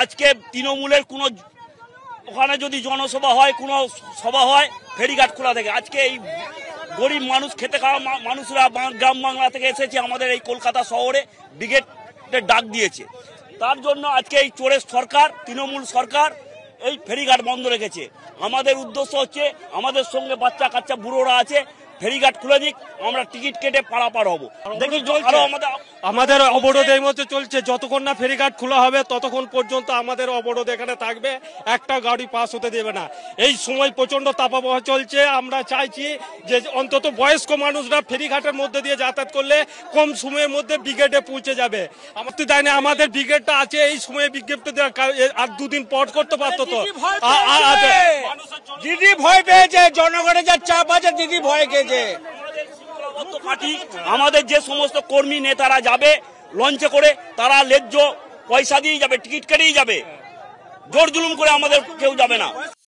আজকে তৃণমূলের কোনো ওখানে যদি জনসভা হয়, কোনো সভা হয়, ফেরিঘাট খোলা থাকে। আজকে এই গরিব মানুষ, খেতে খাওয়া মানুষরা গ্রাম বাংলা থেকে এসেছে আমাদের এই কলকাতা শহরে ব্রিগেডের ডাক দিয়েছে। তার জন্য আজকে এই চোরের সরকার, তৃণমূল সরকার এই ফেরিঘাট বন্ধ রেখেছে। আমাদের উদ্দেশ্য হচ্ছে, আমাদের সঙ্গে বাচ্চা কাচ্চা বুড়োরা আছে, ফেরিঘাট খুলে দিক, আমরা টিকিট কেটে পারাপার হবো। দেখি আমাদের অবরোধ এই মধ্যে চলছে, যতক্ষণ না ফেরিঘাট খোলা হবে ততক্ষণ পর্যন্ত আমাদের অবরোধ এখানে থাকবে, একটা গাড়ি পাস হতে দেবে না। এই সময় প্রচন্ড তাপাবহাওয়া চলছে, আমরা চাইছি যে অন্তত বয়স্ক মানুষরা ফেরিঘাটের মধ্যে দিয়ে যাতায়াত করলে কম সময়ের মধ্যে ব্রিগেডে পৌঁছে যাবে। আমাদের দেয় না, আমাদের ব্রিগেডটা আছে, এই সময়ে বিজ্ঞপ্তি আর দুদিন পর করতে পারতো তো। দিদি ভয় পেয়েছে, জনগণের যা চাপ আছে, দিদি ভয় পেয়েছে। আমাদের যে সমস্ত কর্মী নেতারা যাবে লঞ্চে করে, তারা ন্যায্য পয়সা দিয়ে যাবে, টিকিট কেটেই যাবে, জোর জুলুম করে আমাদের কেউ যাবে না।